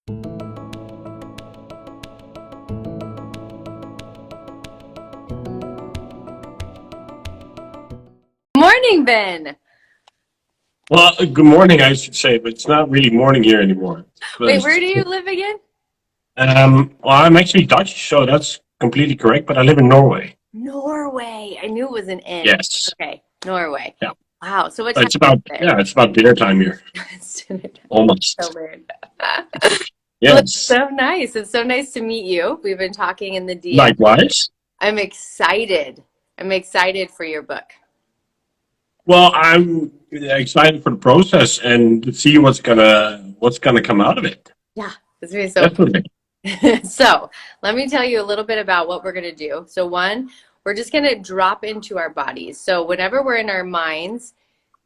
Morning, Ben. Well, good morning, I should say, but it's not really morning here anymore. Wait, where Because, do you live again? well, I'm actually Dutch, so that's completely correct, but I live in Norway. Norway. I knew it was an N. Yes. Okay, Norway. Yeah. Wow. So what time It's is about, it there? yeah, it's about dinner time here. It's dinner time. So Almost. weird. Well, it's Yes. so nice. It's so nice to meet you. We've been talking in the DM. Likewise. I'm excited. I'm excited for your book. Well, I'm excited for the process and to see what's gonna come out of it. Yeah, it's gonna be so Definitely. So let me tell you a little bit about what we're going to do. So one, we're just going to drop into our bodies. So whenever we're in our minds,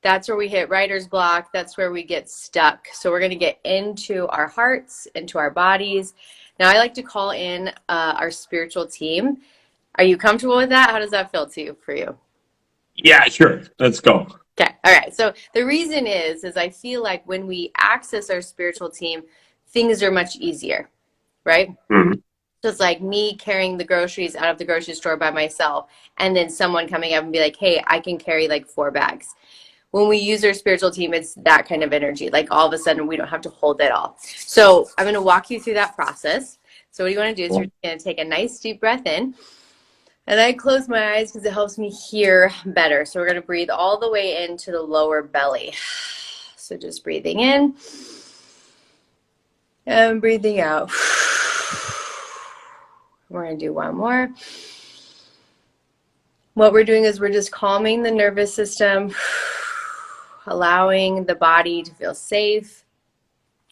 that's where we hit writer's block. That's where we get stuck. So we're going to get into our hearts, into our bodies. Now I like to call in our spiritual team. Are you comfortable with that? How does that feel to you for you? Yeah, sure. Let's go. Okay. All right. So the reason is I feel like when we access our spiritual team, things are much easier, right? Mhm. So it's like me carrying the groceries out of the grocery store by myself, and then someone coming up and be like, hey, I can carry like 4 bags. When we use our spiritual team, it's that kind of energy. Like all of a sudden, we don't have to hold it all. So I'm going to walk you through that process. So what you want to do is you're Cool. going to take a nice deep breath in. And I close my eyes because it helps me hear better. So we're going to breathe all the way into the lower belly. So just breathing in and breathing out. We're going to do one more. What we're doing is we're just calming the nervous system, allowing the body to feel safe.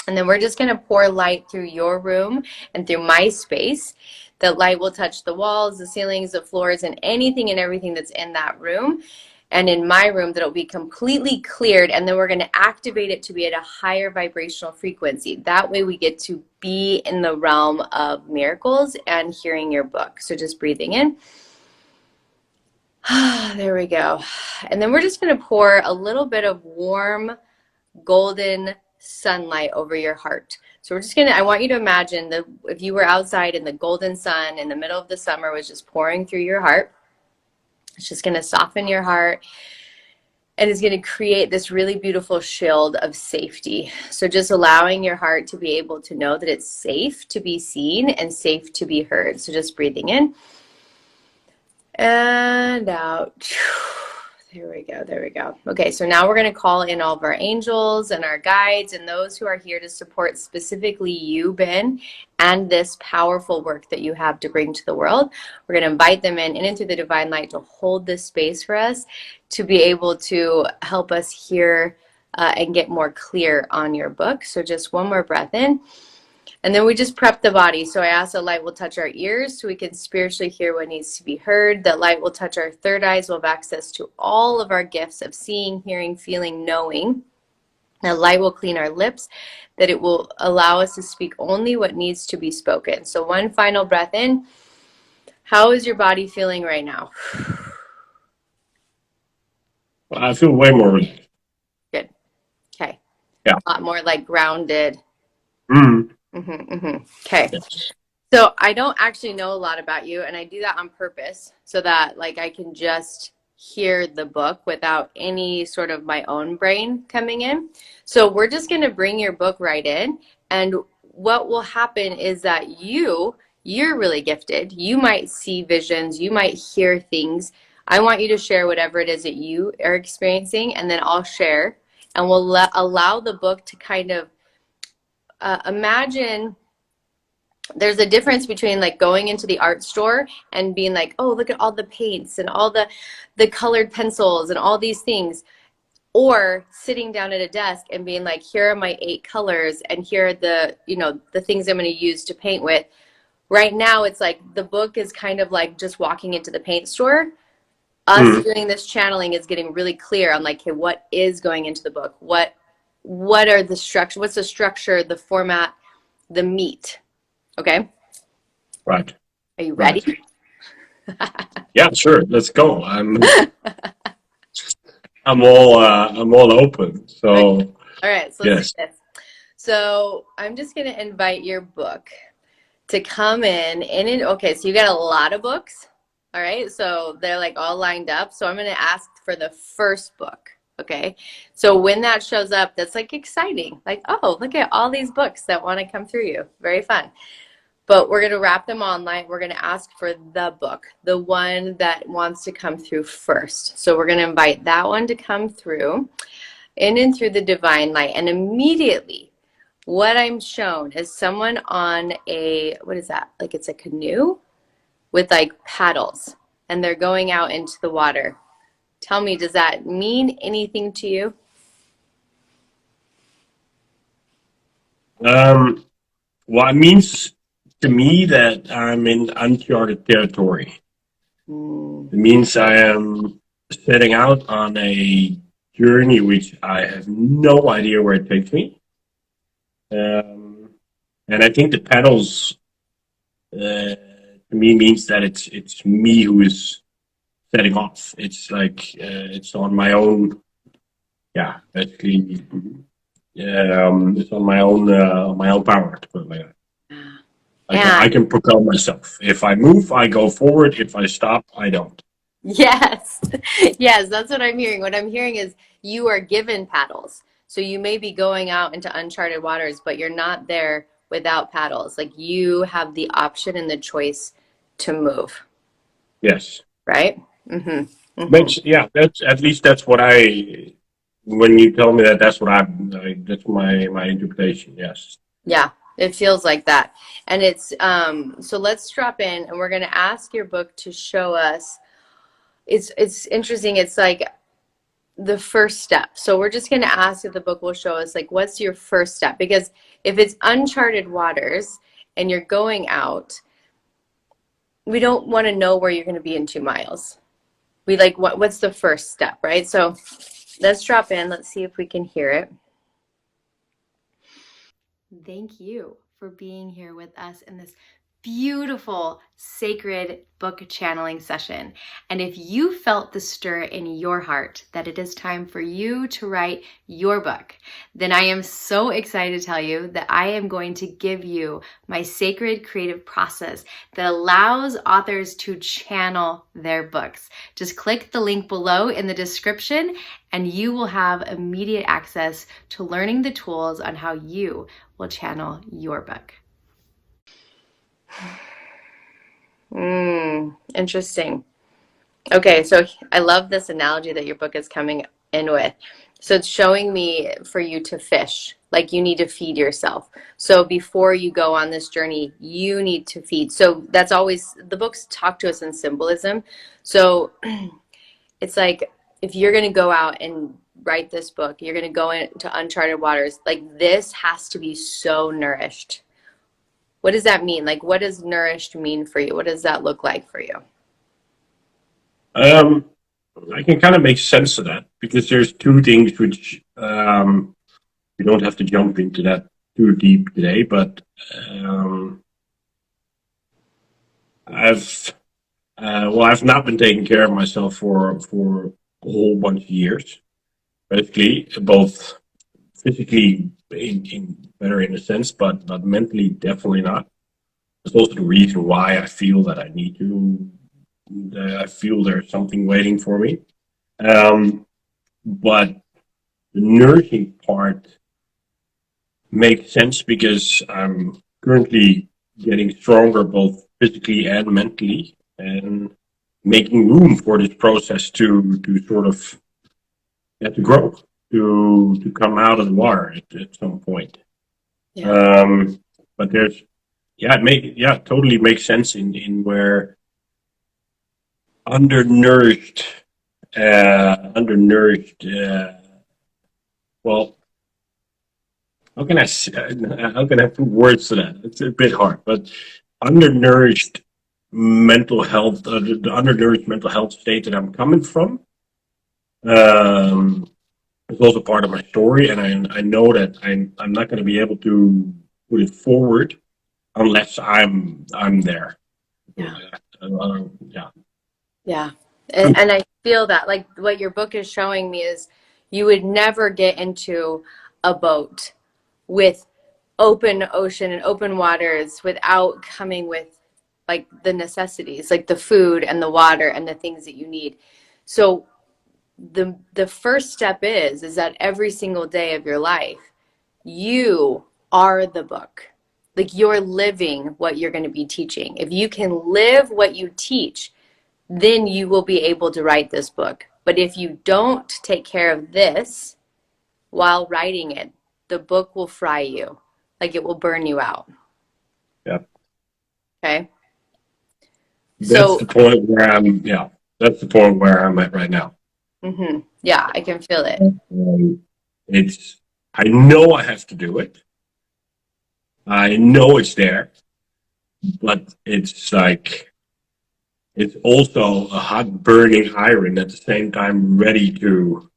And then we're just going to pour light through your room and through my space. The light will touch the walls, the ceilings, the floors, and anything and everything that's in that room. And in my room, that'll be completely cleared. And then we're going to activate it to be at a higher vibrational frequency. That way we get to be in the realm of miracles and hearing your book. So just breathing in. There we go. And then we're just going to pour a little bit of warm golden sunlight over your heart. So we're just going to, I want you to imagine that if you were outside and the golden sun in the middle of the summer was just pouring through your heart, it's just going to soften your heart and it's going to create this really beautiful shield of safety. So just allowing your heart to be able to know that it's safe to be seen and safe to be heard. So just breathing in and out. There we go. There we go. Okay, so now we're going to call in all of our angels and our guides and those who are here to support specifically you, Ben, and this powerful work that you have to bring to the world. We're going to invite them in into the divine light to hold this space for us, to be able to help us hear and get more clear on your book. So just one more breath in. And then we just prep the body. So I ask that light will touch our ears so we can spiritually hear what needs to be heard. That light will touch our third eyes. We'll have access to all of our gifts of seeing, hearing, feeling, knowing. That light will clean our lips. That it will allow us to speak only what needs to be spoken. So one final breath in. How is your body feeling right now? Well, I feel way more relieved. Good. Okay. Yeah. A lot more like grounded. Mm. Okay. Yes. So I don't actually know a lot about you, and I do that on purpose so that like I can just hear the book without any sort of my own brain coming in. So we're just going to bring your book right in, and what will happen is that you're really gifted. You might see visions, you might hear things. I want you to share whatever it is that you are experiencing, and then I'll share, and we'll allow the book to kind of imagine. There's a difference between like going into the art store and being like, oh, look at all the paints and all the colored pencils and all these things, or sitting down at a desk and being like, here are my 8 colors and here are the, the things I'm going to use to paint with. Right now, it's like the book is kind of like just walking into the paint store. Us Mm. doing this channeling is getting really clear on like, hey, what is going into the book? What are the structure? What's the structure, the format, the meat? Okay. Right. Are you Right. ready? Yeah, sure. Let's go. I'm all open. Okay. So All right. So let's yes. do this. So I'm just going to invite your book to come in. Okay, so you got a lot of books. All right, so they're like all lined up. So I'm going to ask for the first book. Okay, so when that shows up, that's like exciting. Like, oh, look at all these books that want to come through you. Very fun. But we're going to wrap them online. We're going to ask for the book, the one that wants to come through first. So we're going to invite that one to come through in and through the divine light. And immediately, what I'm shown is someone on a, what is that? Like it's a canoe with like paddles, and they're going out into the water. Tell me, does that mean anything to you? Um, well, it means to me that I'm in uncharted territory. Mm, It means I am setting out on a journey which I have no idea where it takes me. Um, and I think the pedals to me means that it's me who is setting off. It's like it's on my own. Yeah, basically, it's on my own power to put it like that. I and can propel myself. If I move, I go forward. If I stop, I don't. yes, yes, that's what I'm hearing. What I'm hearing is you are given paddles. So you may be going out into uncharted waters, but you're not there without paddles. Like you have the option and the choice to move, Yes. right? Mm-hmm. Mm-hmm. Makes yeah. That's at least that's what I. When you tell me that, that's what that's my interpretation. Yes. Yeah, it feels like that. And it's so let's drop in and we're gonna ask your book to show us. It's interesting. It's like the first step. So we're just going to ask if the book will show us like what's your first step, because if it's uncharted waters and you're going out, we don't want to know where you're going to be in 2 miles. We like what's the first step, right? So let's drop in. Let's see if we can hear it. Thank you for being here with us in this beautiful, sacred book channeling session. And if you felt the stir in your heart that it is time for you to write your book, then I am so excited to tell you that I am going to give you my sacred creative process that allows authors to channel their books. Just click the link below in the description and you will have immediate access to learning the tools on how you will channel your book. Interesting. Okay, so I love this analogy that your book is coming in with. So it's showing me for you to fish, like you need to feed yourself. So before you go on this journey, you need to feed. So that's always, the books talk to us in symbolism. So it's like if you're going to go out and write this book, you're going to go into uncharted waters, like this has to be so nourished. What does that mean? Like, what does nourished mean for you? What does that look like for you? Um, I can kind of make sense of that because there's two things which we don't have to jump into that too deep today, but um, I've I've not been taking care of myself for a whole bunch of years, basically, both physically in better in a sense, but mentally definitely not. That's also the reason why I feel that I need to. I feel there's something waiting for me. But the nursing part makes sense because I'm currently getting stronger both physically and mentally, and making room for this process to sort of to grow, to come out of the water at some point. Yeah. Um, but there's it totally makes sense in where undernourished undernourished well how can I put words to that? It's a bit hard, but undernourished mental health, the undernourished mental health state that I'm coming from, um, is also part of my story, and I know that I'm not going to be able to put it forward unless I'm there. Yeah. Yeah. Yeah. And I feel that like what your book is showing me is you would never get into a boat with open ocean and open waters without coming with like the necessities, like the food and the water and the things that you need. So the first step is that every single day of your life, you are the book. Like you're living what you're going to be teaching. If you can live what you teach, then you will be able to write this book. But if you don't take care of this while writing it, the book will fry you. Like it will burn you out. Yeah. Okay. That's So, the point where I'm, yeah, that's the point where I'm at right now. yeah, I can feel it. It's, I know I have to do it. I know it's there, but it's like, it's also a hot burning iron at the same time, ready to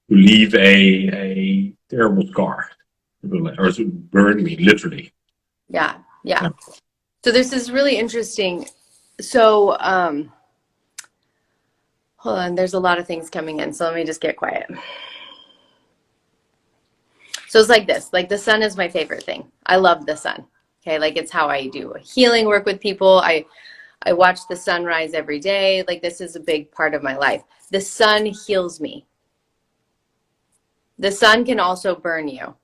leave a terrible scar or to burn me, literally. Yeah. Yeah. Yeah. So this is really interesting. So, hold on, there's a lot of things coming in. So let me just get quiet. So it's like this, like the sun is my favorite thing. I love the sun. Okay. Like it's how I do healing work with people. I watch the sunrise every day. Like this is a big part of my life. The sun heals me. The sun can also burn you.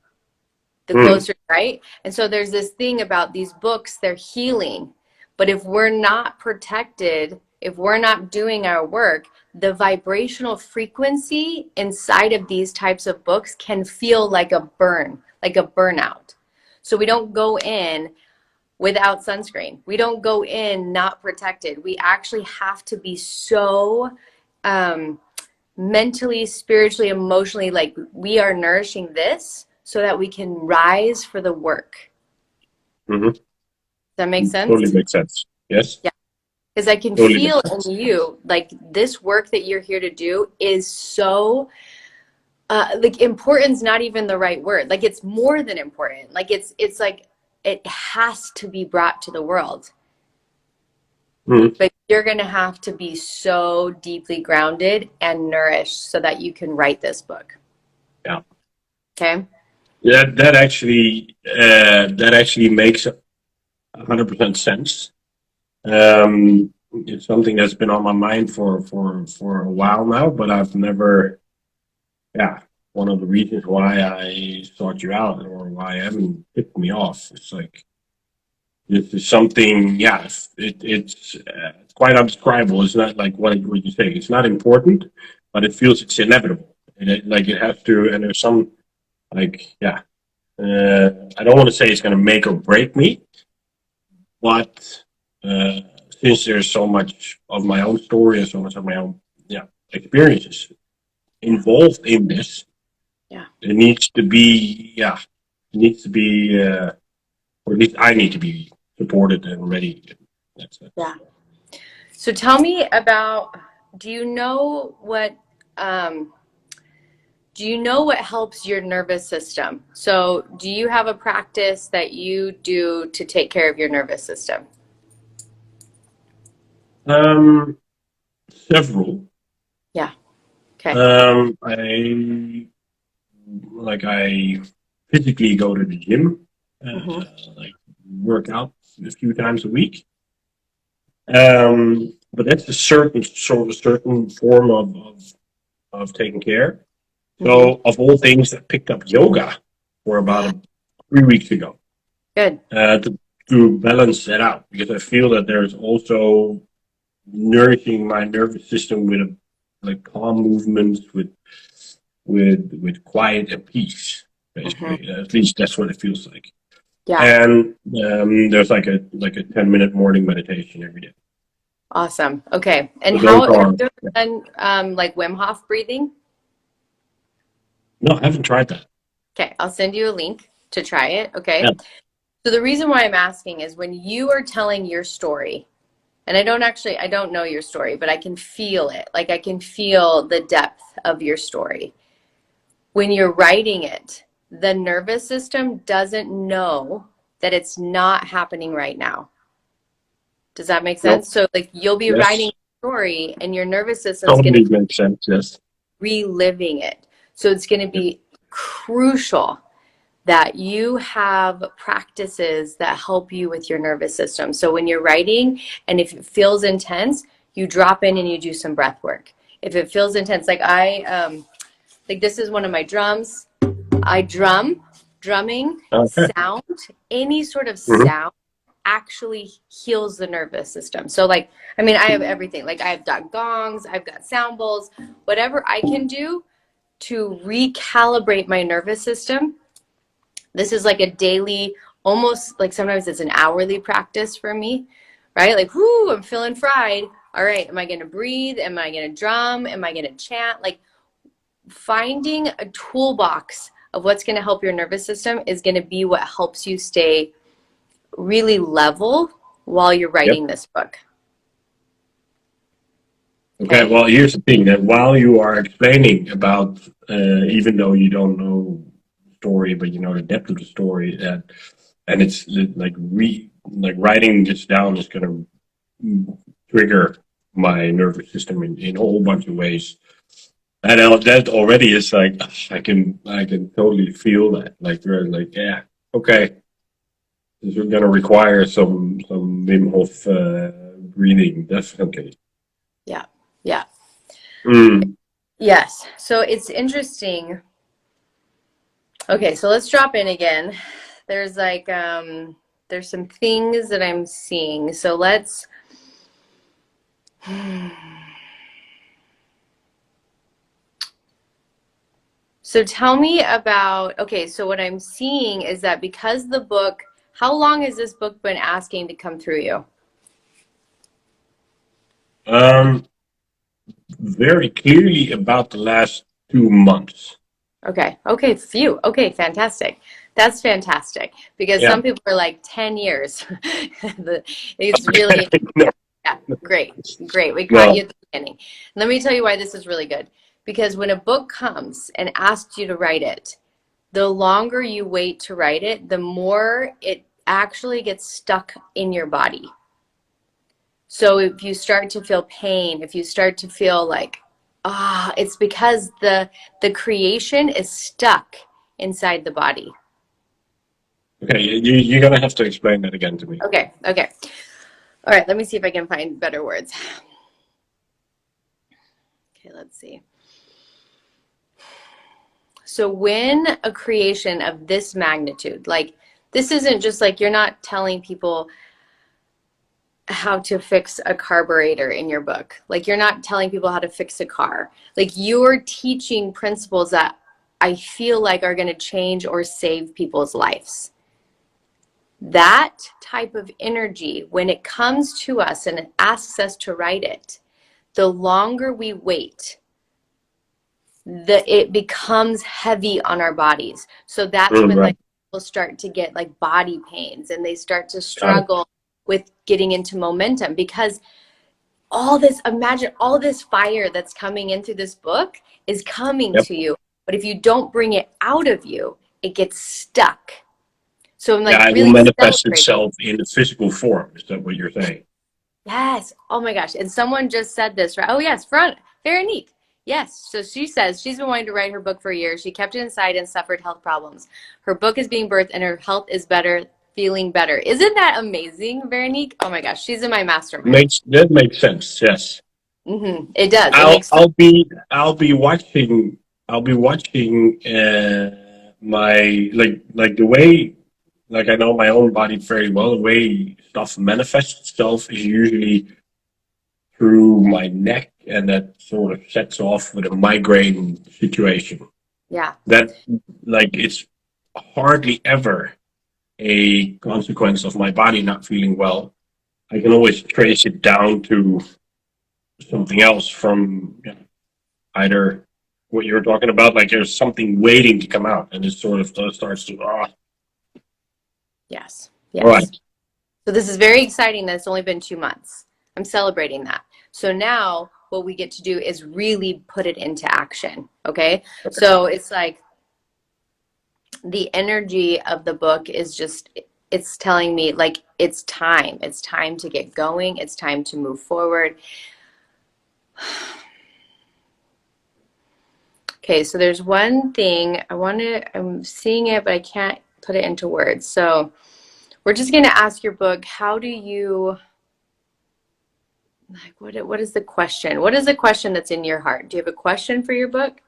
The Mm. closer, right? And so there's this thing about these books, they're healing. But if we're not protected, if we're not doing our work, the vibrational frequency inside of these types of books can feel like a burn, like a burnout. So we don't go in without sunscreen. We don't go in not protected. We actually have to be so mentally, spiritually, emotionally, like we are nourishing this so that we can rise for the work. Mm-hmm. Does that make Totally sense? makes sense. Yes, Yeah. Because I can totally makes feel sense. in you, like this work that you're here to do is so, like important's not even the right word. Like it's more than important. Like it's like it has to be brought to the world. Mm. But you're going to have to be so deeply grounded and nourished so that you can write this book. Yeah. Okay. Yeah, that actually makes 100% sense. It's something that's been on my mind for a while now, but I've never, yeah, one of the reasons why I sought you out or why I haven't tipped me off. It's like, this is something, yeah, it's quite undescribable. It's not like what you say. It's not important, but it feels it's inevitable. And like it has to, and there's some, like, yeah, I don't want to say it's going to make or break me, but uh, since there's so much of my own story and so much of my own, yeah, experiences involved in this, Yeah. it needs to be, yeah, it needs to be, or at least I need to be supported and ready. That's it. Yeah. So tell me about, do you know what um do you know what helps your nervous system? So do you have a practice that you do to take care of your nervous system? Um, Several. Yeah. Okay. I I physically go to the gym, Mm-hmm. like work out a few times a week. But that's a certain form of taking care. Mm-hmm. So of all things, I picked up yoga for about 3 weeks ago Good. uh, to to balance that out because I feel that there's also nourishing my nervous system with like calm movements, with quiet and peace. Mm-hmm. Basically, at least that's what it feels like. Yeah. And there's like a 10-minute morning meditation every day. Awesome. Okay. And So how those have are, you ever done like Wim Hof breathing? no, I haven't tried that. Okay, I'll send you a link to try it. Yeah. Okay. So the reason why I'm asking is when you are telling your story, and I don't know your story, but I can feel it. Like I can feel the depth of your story. When you're writing it, the nervous system doesn't know that it's not happening right now. Does that make Nope. sense? So like you'll be writing Yes. a story and your nervous system's going to Totally makes sense. Yes. be reliving it. So it's going to be crucial that you have practices that help you with your nervous system. So when you're writing and if it feels intense, you drop in and you do some breath work. If it feels intense, like this is one of my drums. I drumming, Okay. sound, any sort of Hmm. sound actually heals the nervous system. So like, I mean, I have everything. Like I've got gongs, I've got sound bowls, whatever I can do to recalibrate my nervous system. This is like a daily, almost like sometimes it's an hourly practice for me, right? Like, whoo, I'm feeling fried. All right, am I going to breathe? Am I going to drum? Am I going to chant? Like finding a toolbox of what's going to help your nervous system is going to be what helps you stay really level while you're Yep. writing this book. Okay, Okay. well, here's the thing that while you are explaining about, even though you don't know the story, but you know the depth of the story, and it's like writing this down is going to trigger my nervous system in a whole bunch of ways. And that already is like I can totally feel that. Like we're like, yeah, okay, this is going to require some Wim Hof breathing, definitely. Yeah. Yeah. Mm. Yes. So it's interesting. Okay, so let's drop in again. There's like there's some things that I'm seeing. So let's so tell me about, okay, so what I'm seeing is that because the book, how long has this book been asking to come through you? Um, very clearly about the last 2 months. Okay. Okay. Phew. Okay. Fantastic. That's fantastic because Yeah. some people are like 10 years. It's really, No, yeah, great. Great. We caught you no. at the beginning. Let me tell you why this is really good. Because when a book comes and asks you to write it, the longer you wait to write it, the more it actually gets stuck in your body. So if you start to feel pain, if you start to feel like, it's because the creation is stuck inside the body. Okay, you're gonna have to explain that again to me. Okay, okay. All right, let me see if I can find better words. Okay, let's see. So when a creation of this magnitude, like this isn't just like you're not telling people how to fix a carburetor in your book. Like you're not telling people how to fix a car. Like you're teaching principles that I feel like are going to change or save people's lives. That type of energy, when it comes to us and it asks us to write it, the longer we wait, it becomes heavy on our bodies. So that's Mm, when right. like people start to get like body pains and they start to Got it. struggle with getting into momentum because all this, imagine all this fire that's coming in through this book is coming Yep. to you. But if you don't bring it out of you, it gets stuck. So I'm like Yeah, it will really manifest celebrating. itself in a physical form. Is that what you're saying? Yes. Oh my gosh. And someone just said this, right? Oh yes, Veronique. Yes. So she says she's been wanting to write her book for years. She kept it inside and suffered health problems. Her book is being birthed and her health is better, feeling better. Isn't that amazing, Veronique? Oh my gosh. She's in my mastermind. Makes sense. Yes. It does. It I'll makes I'll be I'll be watching my like the way like I know my own body very well. The way stuff manifests itself is usually through my neck, and that sort of sets off with a migraine situation. yeah. That like it's hardly ever a consequence of my body not feeling well. I can always trace it down to something else from either what you're talking about, like there's something waiting to come out, and it sort of starts to. Yes. All right. Yes. So this is very exciting that it's only been 2 months. I'm celebrating that. So now what we get to do is really put it into action. Okay. So it's like the energy of the book is just, it's telling me like it's time. It's time to get going. It's time to move forward. Okay, so there's one thing I'm seeing it, but I can't put it into words. So we're just going to ask your book, how do you, like, what is the question? What is the question that's in your heart? Do you have a question for your book?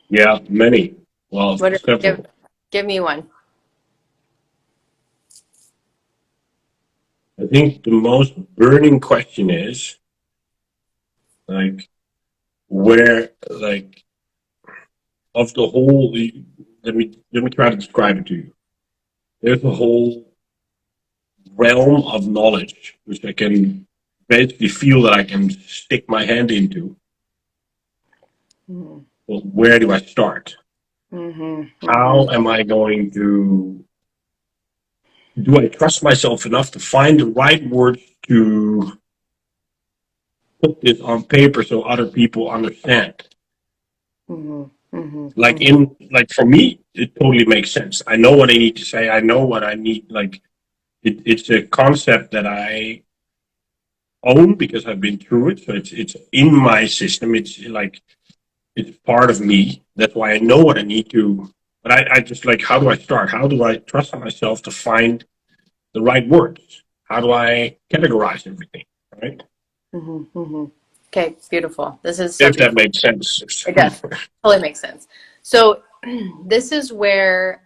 Yeah, many. Well, What several. give me one. I think the most burning question is like where, like, of the whole. Let me try to describe it to you. There's a whole realm of knowledge which I can basically feel that I can stick my hand into. Mm-hmm. Well, where do I start? Mm-hmm. How am I going to? Do I trust myself enough to find the right words to put this on paper so other people understand? Mm-hmm. Mm-hmm. Mm-hmm. Like for me, it totally makes sense. I know what I need to say. I know what I need. Like it's a concept that I own because I've been through it. So it's in my system. It's like it's part of me. That's why I know what I need to. But I just like, how do I start? How do I trust myself to find the right words? How do I categorize everything? Right? Mm-hmm. Mm-hmm. Okay, beautiful. This is so If that beautiful. makes sense. It does. Totally makes sense. So this is where,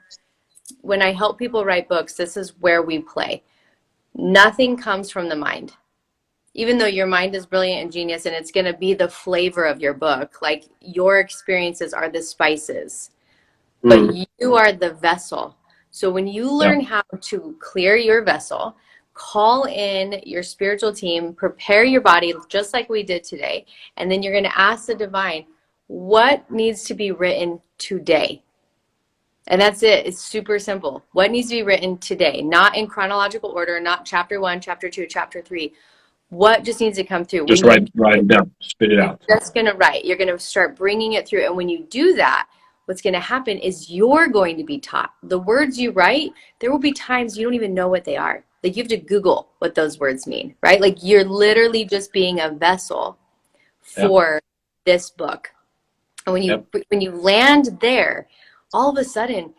when I help people write books, this is where we play. Nothing comes from the mind. Even though your mind is brilliant and genius and it's going to be the flavor of your book, like your experiences are the spices, but Mm, you are the vessel. So when you yeah. learn how to clear your vessel, call in your spiritual team, prepare your body just like we did today, and then you're going to ask the divine, what needs to be written today? And that's it. It's super simple. What needs to be written today? Not in chronological order, not chapter 1, chapter 2, chapter 3. What just needs to come through? Just When you write it down, spit it you're out. just going to write. You're going to start bringing it through. And when you do that, what's going to happen is you're going to be taught. The words you write, there will be times you don't even know what they are. Like you have to Google what those words mean, right? Like you're literally just being a vessel Yeah. for this book. And Yep. when you land there, all of a sudden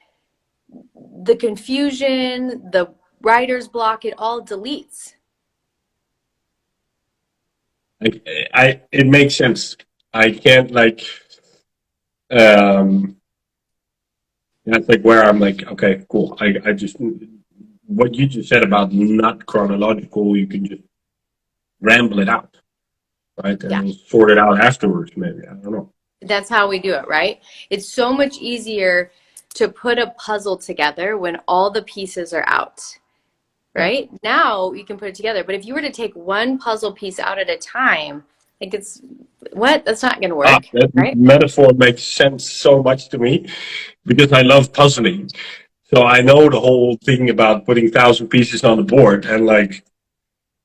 the confusion, the writer's block, it all deletes. It makes sense. I can't like um that's like where I'm like, okay, cool. I just what you just said about not chronological, you can just ramble it out, right? And Yeah. we'll sort it out afterwards, maybe. I don't know. That's how we do it, right? It's so much easier to put a puzzle together when all the pieces are out, Yeah. right? Now you can put it together. But if you were to take one puzzle piece out at a time, like it's what? That's not going to Ah, work, that right? metaphor makes sense so much to me because I love puzzling. So I know the whole thing about putting 1,000 pieces on the board and like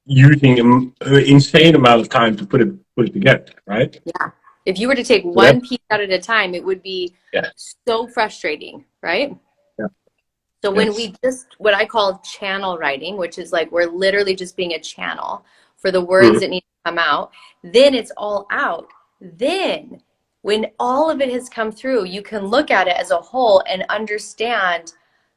using an insane amount of time to put it together, right? Yeah. If you were to take So that one piece out at a time, it would be yeah, so frustrating, right? yeah, So when yes. we just, what I call channel writing, which is like we're literally just being a channel for the words Mhm. that need to come out, then it's all out. Then when all of it has come through, you can look at it as a whole and understand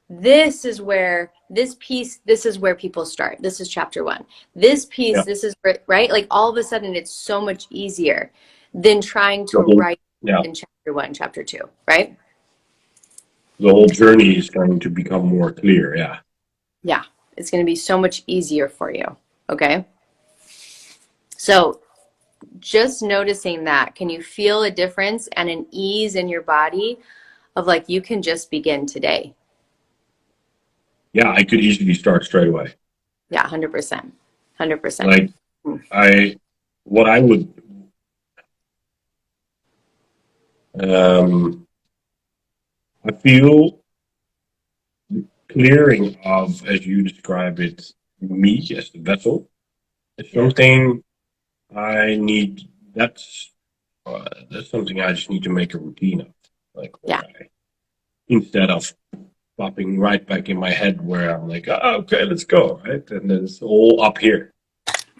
this is where this piece, this is where people start. This is chapter 1. This piece, Yeah, this is where, right? Like all of a sudden it's so much easier than trying the to whole write yeah, in chapter 1, chapter 2, right? the whole journey is going to become more clear. Yeah. Yeah, it's going to be so much easier for you. Okay. So just noticing that, can you feel a difference and an ease in your body of like you can just begin today? Yeah, I could easily start straight away. Yeah, 100%. 100%. Like I, what I would, um, I feel clearing of, as you describe it, me as the vessel is Yeah. something I need. That's something I just need to make a routine of, like Yeah. where I instead of popping right back in my head where I'm like, oh, okay, let's go, right, and then it's all up here.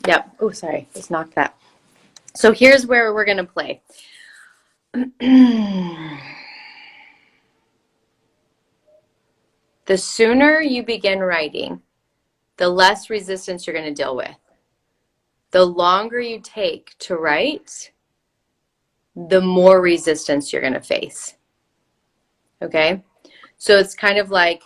Yep. Oh, sorry. Just knocked that. So here's where we're going to play. The sooner you begin writing, the less resistance you're going to deal with. The longer you take to write, the more resistance you're going to face. Okay? So it's kind of like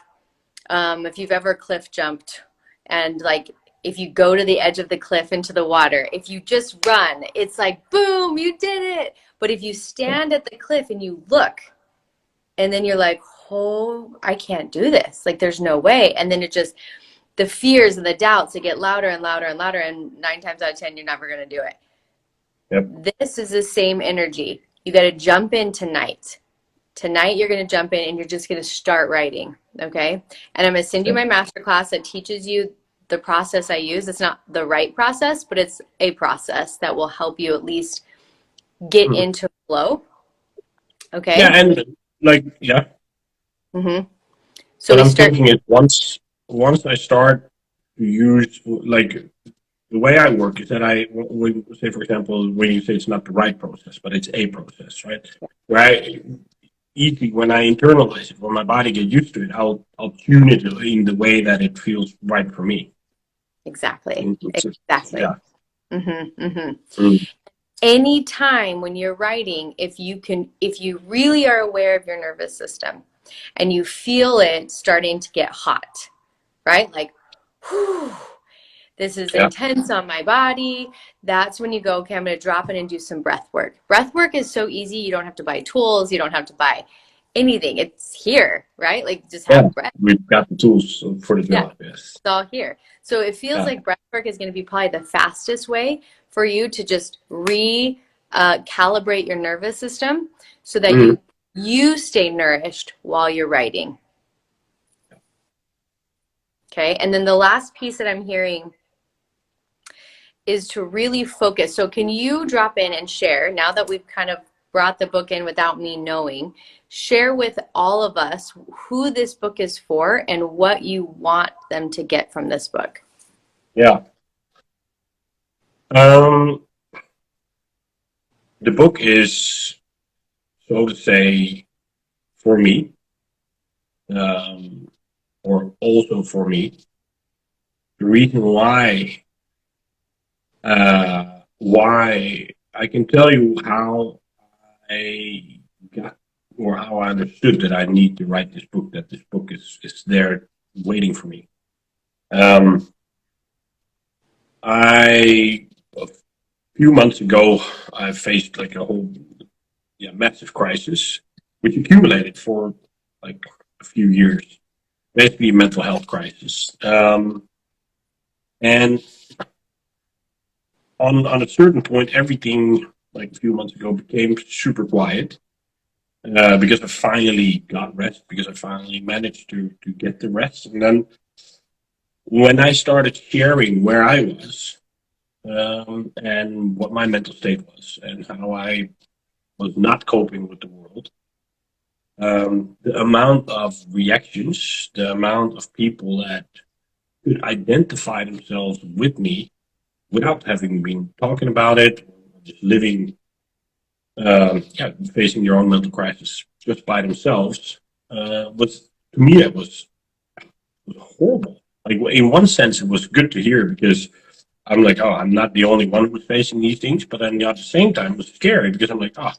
if you've ever cliff jumped and like if you go to the edge of the cliff into the water, if you just run, it's like, boom, you did it. But if you stand at the cliff and you look, and then you're like, oh, I can't do this. Like, there's no way. And then it just, the fears and the doubts, they get louder and louder and louder. And 9 times out of 10, you're never going to do it. Yep. This is the same energy. You got to jump in tonight. Tonight, you're going to jump in and you're just going to start writing. Okay. And I'm going to send you my masterclass that teaches you the process I use. It's not the right process, but it's a process that will help you at least get into flow. Okay. Yeah, and like, yeah. Mm-hmm. So What we I'm start. thinking is once I start to use, like, the way I work is that when say, for example, when you say it's not the right process, but it's a process, right? Where I easy when I internalize it, when my body gets used to it, I'll tune it in the way that it feels right for me. Exactly. Yeah. Exactly. Mm-hmm, mm-hmm. Mm. Anytime when you're writing, if you really are aware of your nervous system and you feel it starting to get hot, right? Like, whew, this is Yeah. intense on my body. That's when you go, okay, I'm going to drop in and do some breath work. Breath work is so easy. You don't have to buy tools. You don't have to buy anything. It's here, right? Like just Yeah. have breath. We've got the tools for the Yeah, job. Yes. it's all here. So it feels Yeah. like breath work is going to be probably the fastest way for you to just calibrate your nervous system so that Mm. you stay nourished while you're writing. Okay. And then the last piece that I'm hearing is to really focus. So can you drop in and share, now that we've kind of brought the book in without me knowing, share with all of us who this book is for and what you want them to get from this book? Yeah. Um, the book is, so to say, for me, um, or also for me. The reason why I can tell you how I got or how I understood that I need to write this book. That this book is there waiting for me. Um, a few months ago, I faced like a whole massive crisis, which accumulated for like a few years. Basically, a mental health crisis. And on a certain point, everything like a few months ago became super quiet because I finally got rest, because I finally managed to get the rest. And then when I started sharing where I was and what my mental state was and how I was not coping with the world, the amount of reactions, the amount of people that could identify themselves with me without having been talking about it, just living, facing their own mental crisis just by themselves, was to me was horrible. Like in one sense, it was good to hear because I'm like, oh, I'm not the only one who's facing these things. But then at the same time, it was scary because I'm like, oh,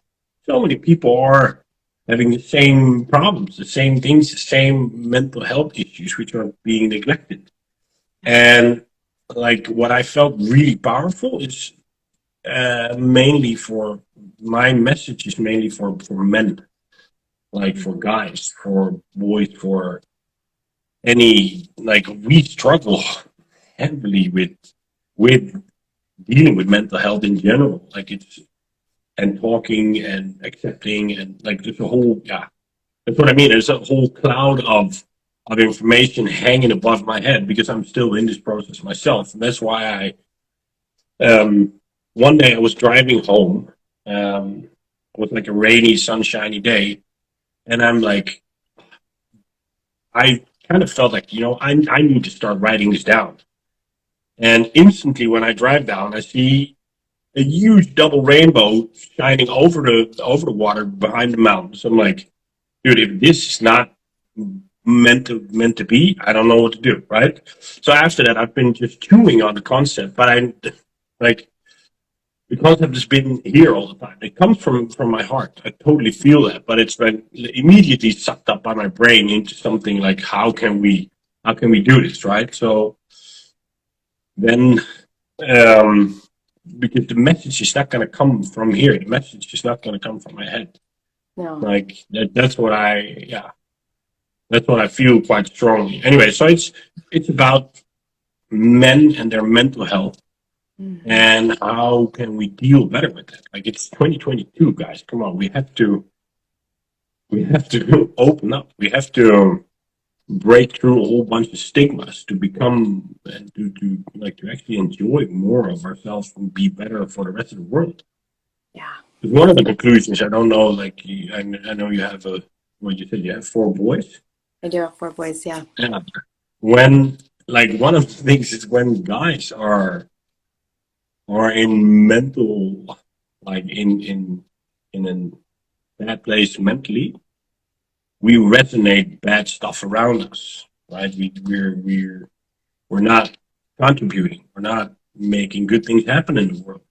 so many people are having the same problems, the same things, the same mental health issues, which are being neglected. And like what I felt really powerful is mainly for my message is mainly for men, like for guys, for boys, for any like we struggle heavily with dealing with mental health in general. Like it's and talking and accepting and like there's a whole that's what I mean. There's a whole cloud of information hanging above my head because I'm still in this process myself. And that's why um one day I was driving home. It was like a rainy, sunshiny day, and I'm like, I kind of felt like I need to start writing this down. And instantly, when I drive down, I see a huge double rainbow shining over the water behind the mountains. I'm like, dude, if this is not meant to be, I don't know what to do, right? So after that, I've been just chewing on the concept, but I like the concept has been here all the time. It comes from my heart. I totally feel that, but it's been immediately sucked up by my brain into something like how can we do this, right? So then um, because the message is not going to come from here. The message is not going to come from my head. No. Like that's what that's what I feel quite strongly. Anyway, so it's about men and their mental health Hmm. and how can we deal better with it. Like it's 2022, guys. Come on, we have to open up. We have to break through a whole bunch of stigmas to become and to actually enjoy more of ourselves and be better for the rest of the world. Yeah. One of the conclusions, I don't know, like I know you have what you said, you have four boys. I do have 4 boys. Yeah. Yeah. When like one of the things is when guys are in mental, like in a bad place mentally, we resonate bad stuff around us, right? We're not contributing. We're not making good things happen in the world.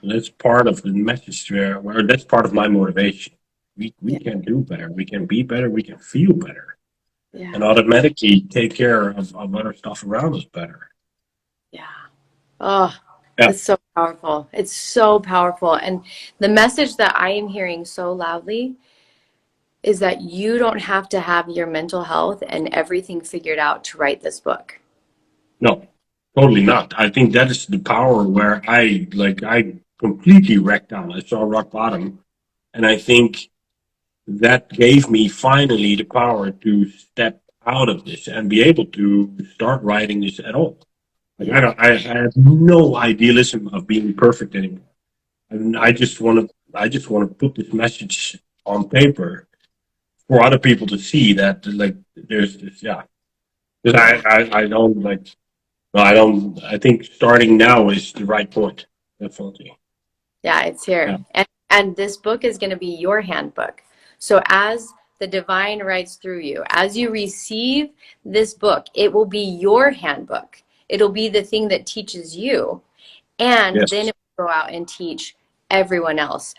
And that's part of the message where that's part of my motivation. We Yeah. can do better. We can be better. We can feel better. Yeah. And automatically take care of other stuff around us better. Yeah. Oh, Yeah. it's so powerful. It's so powerful. And the message that I am hearing so loudly is that you don't have to have your mental health and everything figured out to write this book. No, totally not. I think that is the power where I completely wrecked down. I saw rock bottom. And I think that gave me finally the power to step out of this and be able to start writing this at all. Like Yeah. I have no idealism of being perfect anymore. And I just want to put this message on paper for other people to see that like there's this, yeah. Because Yeah. I don't like, no, I don't, I think starting now is the right point. Definitely. Yeah, it's here. Yeah. And this book is going to be your handbook. So as the divine writes through you, as you receive this book, it will be your handbook. It'll be the thing that teaches you. And then Yes. it will go out and teach everyone else.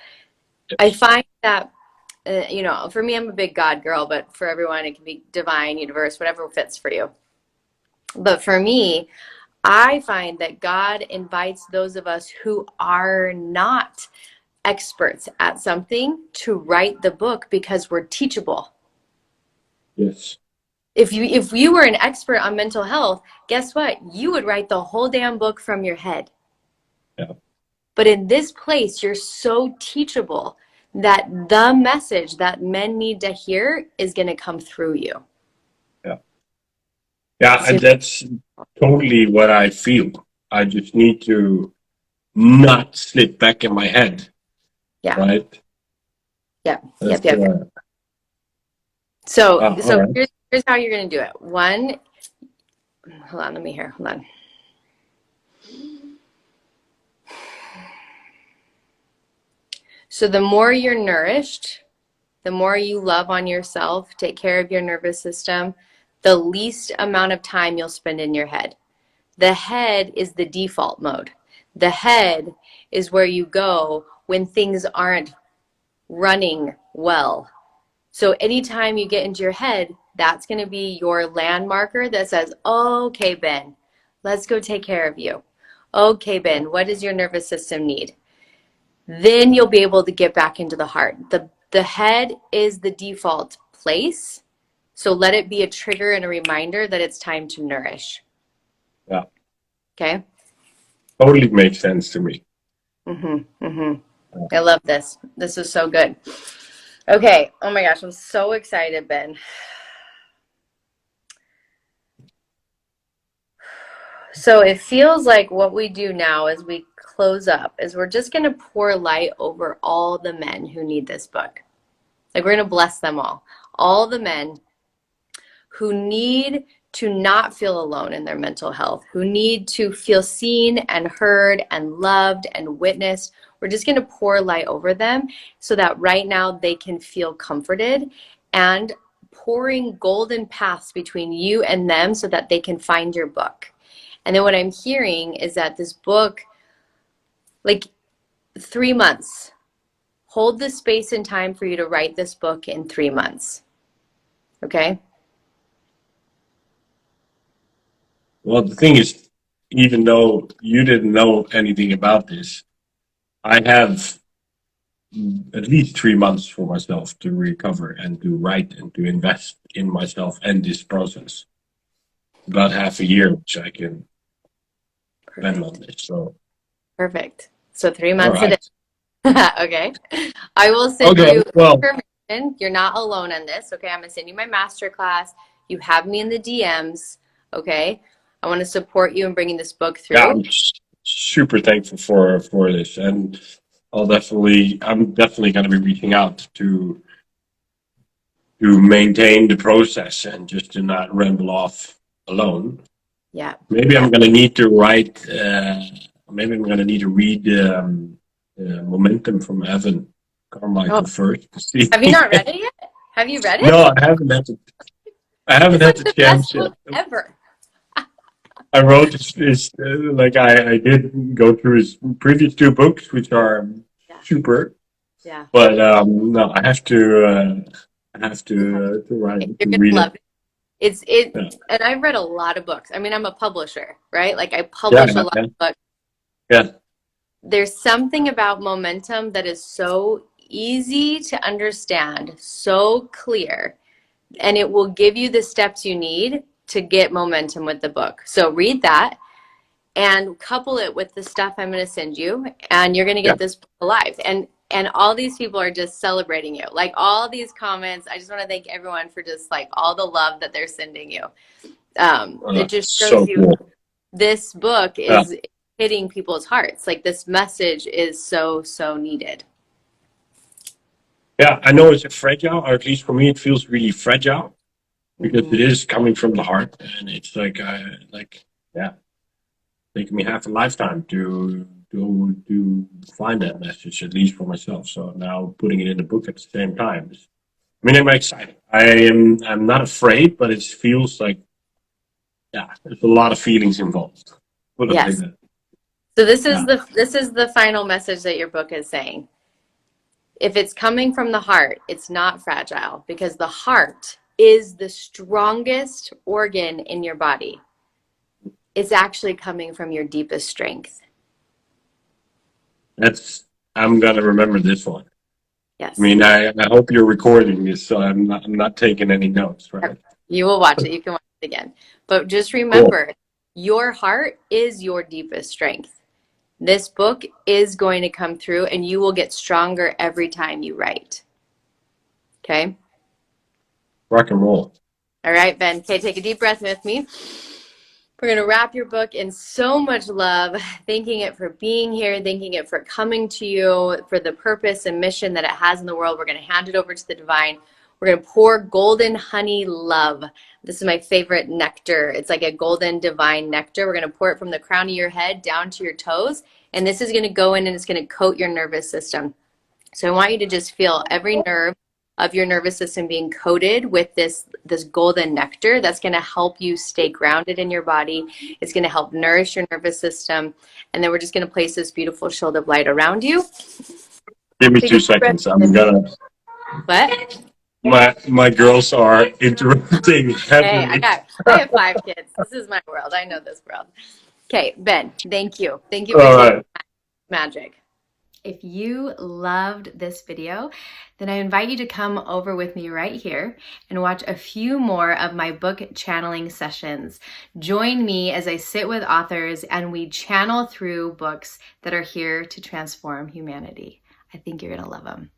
I Yes. find that, for me, I'm a big God girl, but for everyone, it can be divine, universe, whatever fits for you. But for me, I find that God invites those of us who are not experts at something to write the book because we're teachable. Yes. If you were an expert on mental health, guess what? You would write the whole damn book from your head. Yeah. But in this place, you're so teachable that the message that men need to hear is going to come through you. Yeah. Yeah. And So, that's totally what I feel. I just need to not slip back in my head, yeah, right? yep, That's yep, yep, yep. So, all so right. here's how you're going to do it. One, hold on, let me hear. Hold on. So the more you're nourished, the more you love on yourself, take care of your nervous system, the least amount of time you'll spend in your head. The head is the default mode. The head is where you go when things aren't running well. So anytime you get into your head, that's going to be your landmarker that says, oh, okay, Ben, let's go take care of you. Okay, Ben, what does your nervous system need? Then you'll be able to get back into the heart. The head is the default place. So let it be a trigger and a reminder that it's time to nourish. Yeah. Okay? Totally makes sense to me. Mm-hmm. Mm-hmm. I love this. This is so good. Okay. Oh my gosh, I'm so excited, Ben. So it feels like what we do now as we close up is we're just going to pour light over all the men who need this book. Like we're going to bless them all. All the men who need to not feel alone in their mental health, who need to feel seen and heard and loved and witnessed. We're just going to pour light over them so that right now they can feel comforted, and pouring golden paths between you and them so that they can find your book. And then what I'm hearing is that this book, like 3 months, hold the space and time for you to write this book in 3 months. Okay? Well, the thing is, even though you didn't know anything about this, I have at least 3 months for myself to recover and to write and to invest in myself and this process. About half a year, which I can spend on Perfect. this. So, Perfect. So three all months it right. is. Okay. I will send Okay. you Well, information. You're not alone in this. Okay. I'm going to send you my masterclass. You have me in the DMs. Okay. I want to support you in bringing this book yeah, through. super thankful for this, and I'm definitely going to be reaching out to maintain the process and just to not ramble off alone. Yeah. Maybe Yeah. I'm going to need to write. Maybe I'm going to need to read Momentum from Evan Oh, Carmichael first to see. have you not read it yet? Have you read No, it? I haven't had to. I haven't It's had like the the best chance yet. book ever. I wrote this like I did go through his previous two books, which are Yeah. super, Yeah. but no, I have to write You're to going read to it. love it. It's it, Yeah, and I've read a lot of books. I mean, I'm a publisher, right? Like I yeah, publish a lot yeah, of books. yeah. There's something about momentum that is so easy to understand, so clear, and it will give you the steps you need to get momentum with the book. So read that and couple it with the stuff I'm going to send you, and you're going to Yeah. get this book alive. And all these people are just celebrating you. Like all these comments, I just want to thank everyone for just like all the love that they're sending you. It just shows So you cool. this book Yeah, is hitting people's hearts. Like this message is so, so needed. yeah. I know it's a fragile, or at least for me, it feels really fragile because Hmm. it is coming from the heart, and it's like yeah, taking me half a lifetime to find that message, at least for myself. So now putting it in the book at the same time. I mean, I'm excited. I'm not afraid, but it feels like yeah, there's a lot of feelings involved. Put it like Yes. that. So this is Yeah, the final message that your book is saying. If it's coming from the heart, it's not fragile because the heart is the strongest organ in your body. It's actually coming from your deepest strength. that's. I'm gonna remember this one. I Yes. mean, I hope you're recording this, so I'm not taking any notes, right? You will watch it. You can watch it again. But just Cool. remember, your heart is your deepest strength. This book is going to come through and you will get stronger every time you write. Okay? Rock and roll. All right, Ben. Okay, take a deep breath with me. We're going to wrap your book in so much love, thanking it for being here, thanking it for coming to you, for the purpose and mission that it has in the world. We're going to hand it over to the divine. We're going to pour golden honey love. This is my favorite nectar. It's like a golden divine nectar. We're going to pour it from the crown of your head down to your toes. And this is going to go in and it's going to coat your nervous system. So I want you to just feel every nerve of your nervous system being coated with this golden nectar that's going to help you stay grounded in your body. It's going to help nourish your nervous system. And then we're just going to place this beautiful shield of light around you. Give me Take a two deep breath seconds. I'm in. gonna. What? My girls are interrupting Hey, heavily. I have 5 kids. This is my world. I know this world. Okay, Ben, thank you. Thank you for All taking right. magic. If you loved this video, then I invite you to come over with me right here and watch a few more of my book channeling sessions. Join me as I sit with authors and we channel through books that are here to transform humanity. I think you're going to love them.